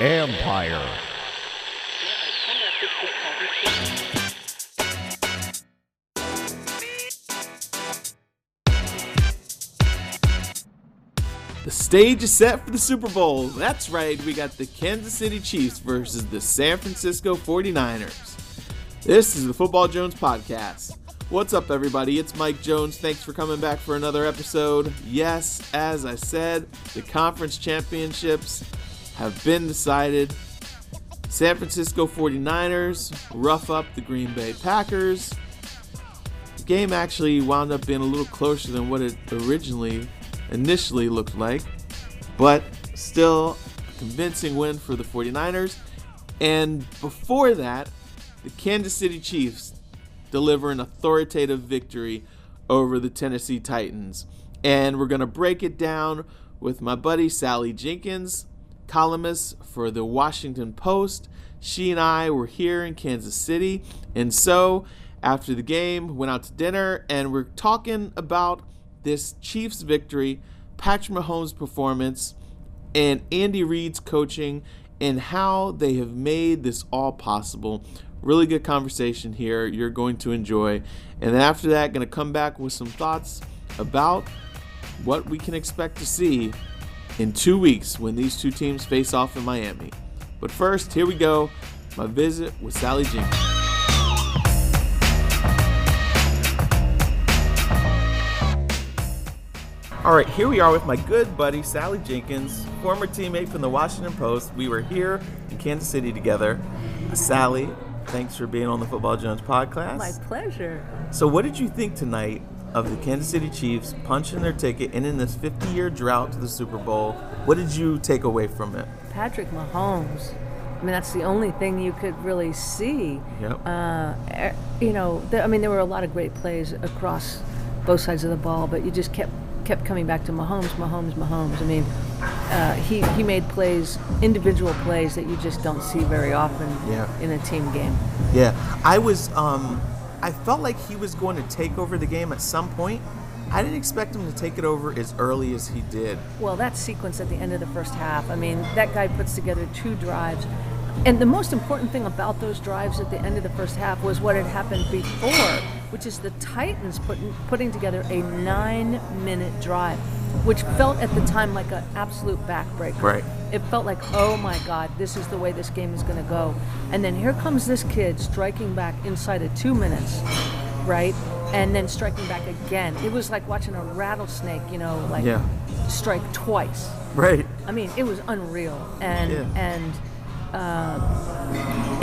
Empire. The stage is set for the Super Bowl. That's right, we got the Kansas City Chiefs versus the San Francisco 49ers. This is the Football Jones Podcast. What's up, everybody? It's Mike Jones. Thanks for coming back for another episode. Yes, as I said, the conference championships have been decided. San Francisco 49ers rough up the Green Bay Packers. The game actually wound up being a little closer than what it initially looked like, but still a convincing win for the 49ers. And before that, the Kansas City Chiefs deliver an authoritative victory over the Tennessee Titans. And we're going to break it down with my buddy Sally Jenkins, columnist for the Washington Post. She and I were here in Kansas City, and so after the game, went out to dinner, and we're talking about this Chiefs victory, Patrick Mahomes' performance, and Andy Reid's coaching, and how they have made this all possible. Really good conversation here. You're going to enjoy. And then after that, going to come back with some thoughts about what we can expect to see in 2 weeks when these two teams face off in Miami. But first, here we go, my visit with Sally Jenkins. All right, here we are with my good buddy, Sally Jenkins, former teammate from the Washington Post. We were here in Kansas City together. Sally, thanks for being on the Football Jones podcast. My pleasure. So what did you think tonight of the Kansas City Chiefs punching their ticket and in this 50-year drought to the Super Bowl? What did you take away from it? Patrick Mahomes. I mean, that's the only thing you could really see. Yep. There were a lot of great plays across both sides of the ball, but you just kept coming back to Mahomes. I mean, he made plays, individual plays that you just don't see very often in a team game. Yeah, I felt like he was going to take over the game at some point. I didn't expect him to take it over as early as he did. Well, that sequence at the end of the first half, I mean, that guy puts together 2 drives. And the most important thing about those drives at the end of the first half was what had happened before, which is the Titans putting together a 9-minute drive, which felt at the time like an absolute backbreaker. Right. It felt like, oh my God, this is the way this game is going to go. And then here comes this kid striking back inside of 2 minutes, right? And then striking back again. It was like watching a rattlesnake, strike twice. Right. I mean, it was unreal. And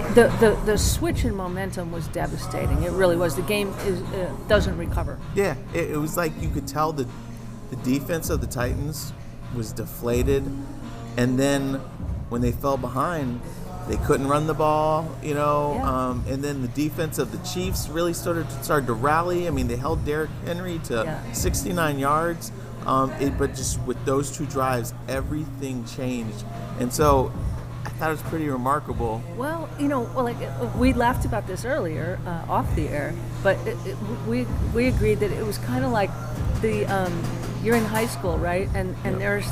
the switch in momentum was devastating. It really was. The game doesn't recover. Yeah, it was like you could tell the defense of the Titans was deflated, and then when they fell behind, they couldn't run the ball, and then the defense of the Chiefs really started to rally. I mean, they held Derrick Henry to 69 yards, but just with those 2 drives, everything changed. And so I thought it was pretty remarkable. Well, we laughed about this earlier off the air, but we agreed that it was kind of like you're in high school, right? And there's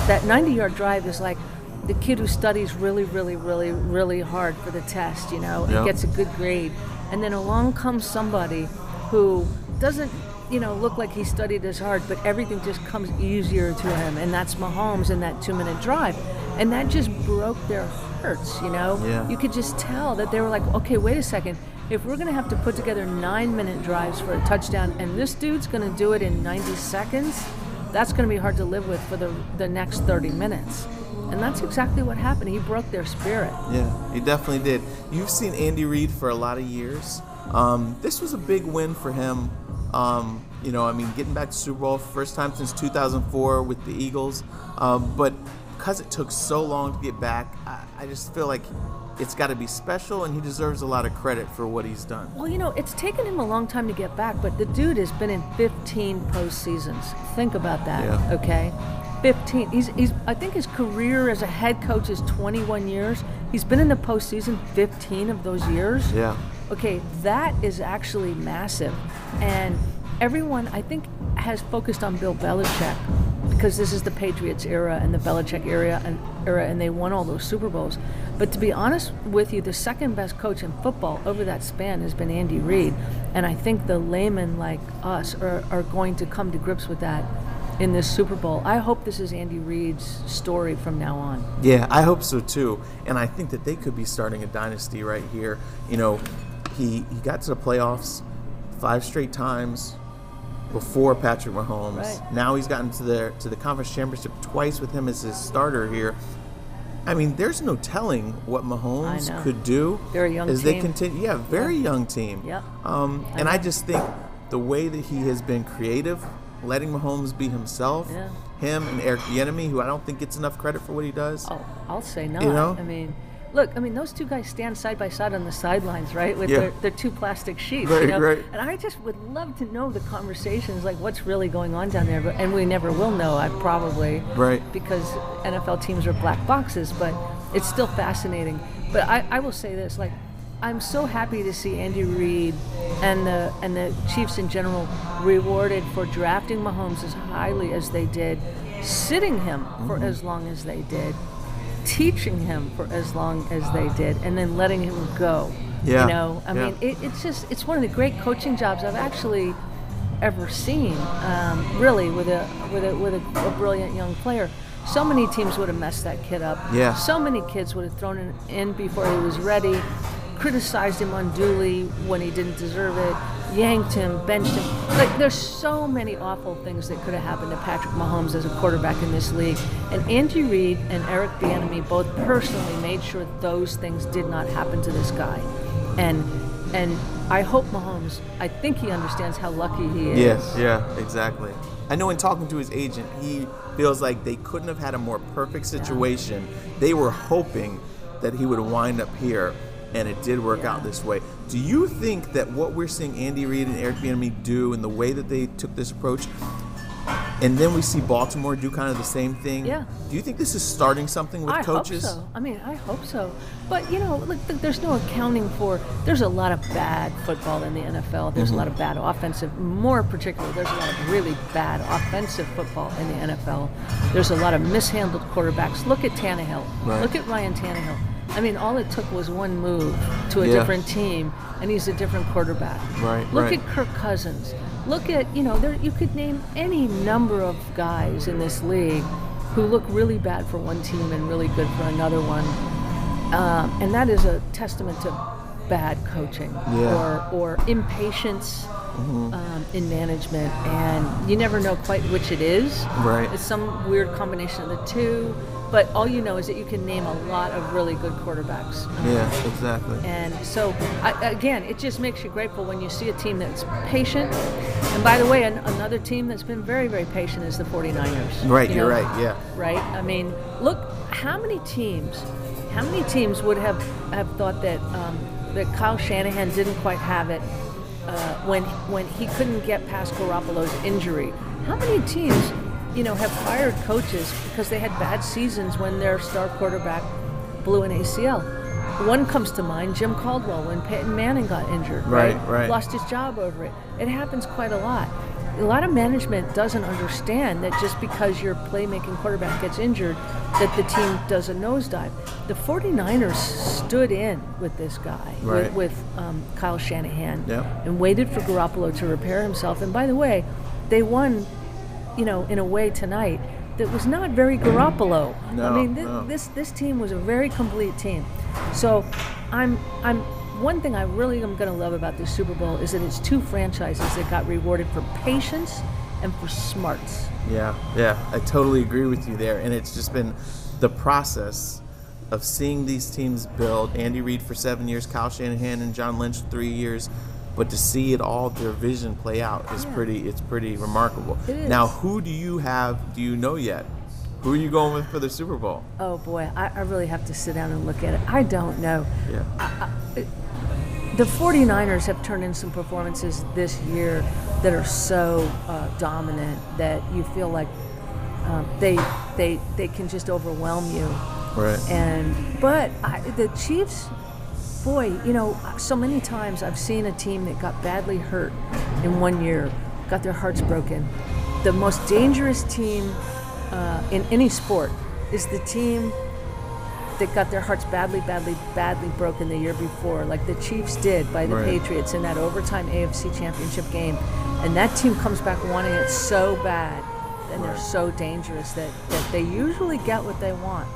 that 90-yard drive is like the kid who studies really, really, really, really hard for the test, and gets a good grade. And then along comes somebody who doesn't, look like he studied as hard, but everything just comes easier to him. And that's Mahomes in that 2-minute drive. And that just broke their hearts, Yeah. You could just tell that they were like, okay, wait a second. If we're going to have to put together 9-minute drives for a touchdown, and this dude's going to do it in 90 seconds, that's going to be hard to live with for the next 30 minutes. And that's exactly what happened. He broke their spirit. Yeah, he definitely did. You've seen Andy Reid for a lot of years. This was a big win for him. Getting back to Super Bowl, first time since 2004 with the Eagles. But because it took so long to get back, I just feel like it's got to be special, and he deserves a lot of credit for what he's done. Well, it's taken him a long time to get back, but the dude has been in 15 postseasons. Think about that, okay? 15. I think his career as a head coach is 21 years. He's been in the postseason 15 of those years. Yeah. Okay, that is actually massive. And everyone, I think, has focused on Bill Belichick because this is the Patriots era and the Belichick era, and they won all those Super Bowls. But to be honest with you, the second best coach in football over that span has been Andy Reid. And I think the laymen like us are going to come to grips with that in this Super Bowl. I hope this is Andy Reid's story from now on. Yeah, I hope so too. And I think that they could be starting a dynasty right here. You know, he got to the playoffs 5 straight times before Patrick Mahomes. Right. Now he's gotten to the conference championship twice with him as his starter here. I mean, there's no telling what Mahomes could do very young as team. they continue. Yeah, very young team. Yep. And I just think the way that he has been creative, letting Mahomes be himself, him and Eric Bieniemy, who I don't think gets enough credit for what he does. Oh, I'll say no. You know? I mean, look, those two guys stand side by side on the sidelines, right, with their 2 plastic sheets. Right, you know? right. And I just would love to know the conversations, like what's really going on down there. And we never will know, right, because NFL teams are black boxes. But it's still fascinating. But I will say this, like, I'm so happy to see Andy Reid and the Chiefs in general rewarded for drafting Mahomes as highly as they did, sitting him for as long as they did, teaching him for as long as they did, and then letting him go. Yeah. You know, I mean, it's one of the great coaching jobs I've actually ever seen. Really, with a brilliant young player. So many teams would have messed that kid up. Yeah. So many kids would have thrown him in before he was ready, criticized him unduly when he didn't deserve it, yanked him, benched him. Like, there's so many awful things that could have happened to Patrick Mahomes as a quarterback in this league. And Andy Reid and Eric Bieniemy both personally made sure those things did not happen to this guy. And I hope Mahomes, I think he understands how lucky he is. Yes, yeah, exactly. I know in talking to his agent, he feels like they couldn't have had a more perfect situation. They were hoping that he would wind up here, and it did work out this way. Do you think that what we're seeing Andy Reid and Eric Bieniemy do and the way that they took this approach, and then we see Baltimore do kind of the same thing? Yeah. Do you think this is starting something with coaches? I hope so. I hope so. But, look, there's no accounting for, there's a lot of bad football in the NFL. There's a lot of bad offensive, more particularly, there's a lot of really bad offensive football in the NFL. There's a lot of mishandled quarterbacks. Look at Tannehill. Right. Look at Ryan Tannehill. All it took was one move to a different team, and he's a different quarterback. Right. Look at Kirk Cousins. Look at, you could name any number of guys in this league who look really bad for one team and really good for another one. And that is a testament to bad coaching or impatience in management. And you never know quite which it is. Right. It's some weird combination of the two. But all you know is that you can name a lot of really good quarterbacks. Yeah, exactly. And so, again, it just makes you grateful when you see a team that's patient. And by the way, another team that's been very, very patient is the 49ers. Right, you're right, yeah. Right? Look, how many teams would have thought that that Kyle Shanahan didn't quite have it when he couldn't get past Garoppolo's injury? How many teams have fired coaches because they had bad seasons when their star quarterback blew an ACL? One comes to mind, Jim Caldwell, when Peyton Manning got injured, right? Lost his job over it. It happens quite a lot. A lot of management doesn't understand that just because your playmaking quarterback gets injured, that the team does a nosedive. The 49ers stood in with this guy, with Kyle Shanahan, and waited for Garoppolo to repair himself. And by the way, they won in a way tonight that was not very Garoppolo. This team was a very complete team. So one thing I really am going to love about this Super Bowl is that it's 2 franchises that got rewarded for patience and for smarts. Yeah, I totally agree with you there. And it's just been the process of seeing these teams build. Andy Reid for 7 years, Kyle Shanahan and John Lynch 3 years. But to see it all, their vision play out is pretty remarkable. It is. Now, who do you know yet? Who are you going with for the Super Bowl? Oh boy, I really have to sit down and look at it. I don't know. Yeah. The 49ers have turned in some performances this year that are so dominant that you feel like they can just overwhelm you. Right. But the Chiefs, boy, so many times I've seen a team that got badly hurt in one year, got their hearts broken. The most dangerous team in any sport is the team that got their hearts badly broken the year before, like the Chiefs did by the Patriots in that overtime AFC Championship game. And that team comes back wanting it so bad, and they're so dangerous that they usually get what they want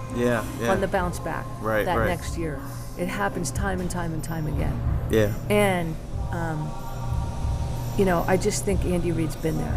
on the bounce back next year. It happens time and time again. Yeah. And, I just think Andy Reid's been there.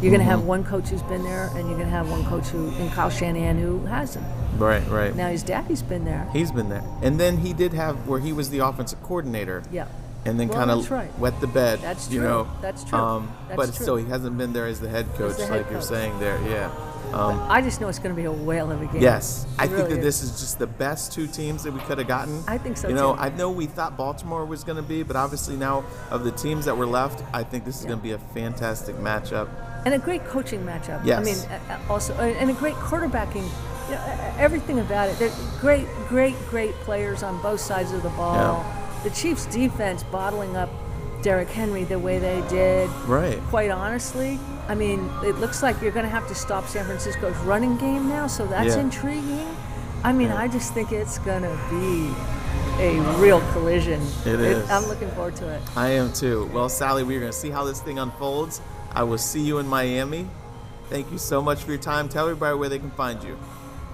You're going to have one coach who's been there, and you're going to have one coach in Kyle Shanahan who hasn't. Right. Now his daddy's been there. He's been there. And then he did have where he was the offensive coordinator. Yeah. And then kind of wet the bed. That's true. That's true. But still, he hasn't been there as the head coach, you're saying there. Yeah. I just know it's going to be a whale of a game. Yes. I think that this is just the best two teams that we could have gotten. I think so, too. I know we thought Baltimore was going to be, but obviously now of the teams that were left, I think this is going to be a fantastic matchup. And a great coaching matchup. Yes. I mean, also, and a great quarterbacking. Everything about it. They're great players on both sides of the ball. Yeah. The Chiefs' defense bottling up Derrick Henry the way they did. Right. Quite honestly, I mean, it looks like you're going to have to stop San Francisco's running game now, so that's intriguing. I mean, I just think it's going to be a real collision. It is. I'm looking forward to it. I am too. Well, Sally, we're going to see how this thing unfolds. I will see you in Miami. Thank you so much for your time. Tell everybody where they can find you.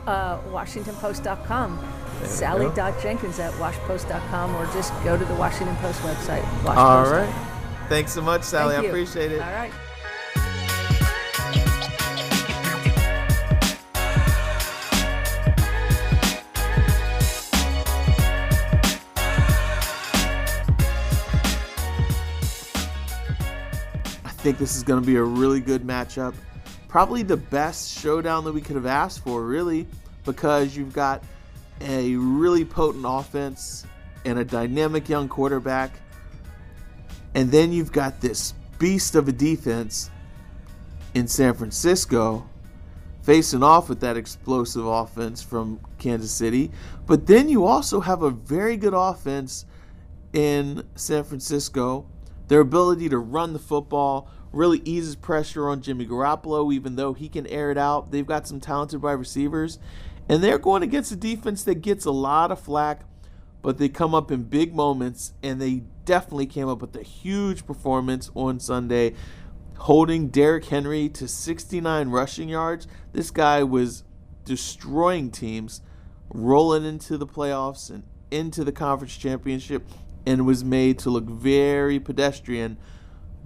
WashingtonPost.com. Sally.Jenkins at washpost.com, or just go to the Washington Post website. All right. Thanks so much, Sally. I appreciate it. All right. I think this is going to be a really good matchup. Probably the best showdown that we could have asked for, really, because you've got a really potent offense and a dynamic young quarterback, and then you've got this beast of a defense in San Francisco facing off with that explosive offense from Kansas City. But then you also have a very good offense in San Francisco. Their ability to run the football really eases pressure on Jimmy Garoppolo, even though he can air it out. They've got some talented wide receivers. And they're going against a defense that gets a lot of flack, but they come up in big moments, and they definitely came up with a huge performance on Sunday, holding Derrick Henry to 69 rushing yards. This guy was destroying teams, rolling into the playoffs and into the conference championship, and was made to look very pedestrian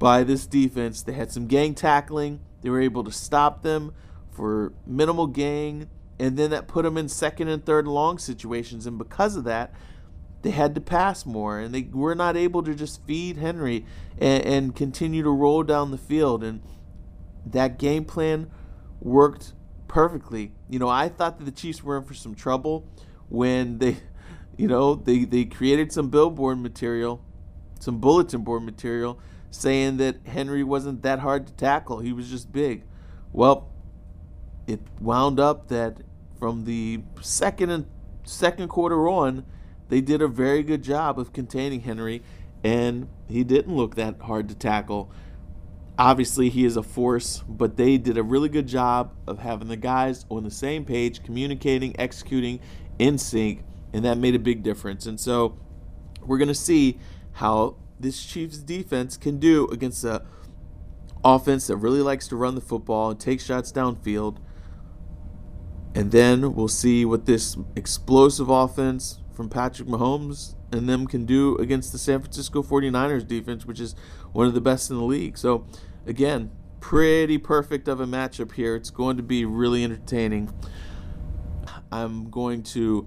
by this defense. They had some gang tackling. They were able to stop them for minimal gain. And then that put them in second and third and long situations. And because of that, they had to pass more. And they were not able to just feed Henry and continue to roll down the field. And that game plan worked perfectly. I thought that the Chiefs were in for some trouble when they created some billboard material, some bulletin board material, saying that Henry wasn't that hard to tackle. He was just big. Well, it wound up that from the second quarter on, they did a very good job of containing Henry, and he didn't look that hard to tackle. Obviously, he is a force, but they did a really good job of having the guys on the same page, communicating, executing in sync, and that made a big difference. And so we're going to see how this Chiefs defense can do against a offense that really likes to run the football and take shots downfield. And then we'll see what this explosive offense from Patrick Mahomes and them can do against the San Francisco 49ers defense, which is one of the best in the league. So, again, pretty perfect of a matchup here. It's going to be really entertaining. I'm going to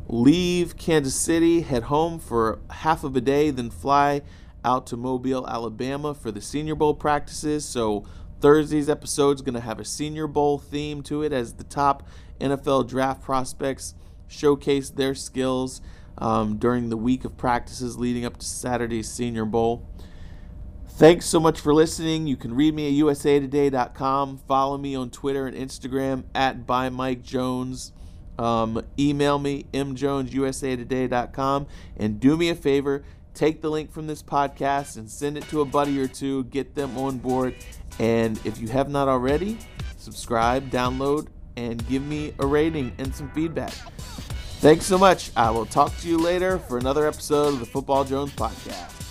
leave Kansas City, head home for half of a day, then fly out to Mobile, Alabama for the Senior Bowl practices. So Thursday's episode is going to have a Senior Bowl theme to it as the top NFL draft prospects showcase their skills during the week of practices leading up to Saturday's Senior Bowl. Thanks so much for listening. You can read me at usatoday.com. Follow me on Twitter and Instagram at ByMikeJones. Email me, mjonesusatoday.com. And do me a favor, take the link from this podcast and send it to a buddy or two. Get them on board. And if you have not already, subscribe, download, and give me a rating and some feedback. Thanks so much. I will talk to you later for another episode of the Football Jones Podcast.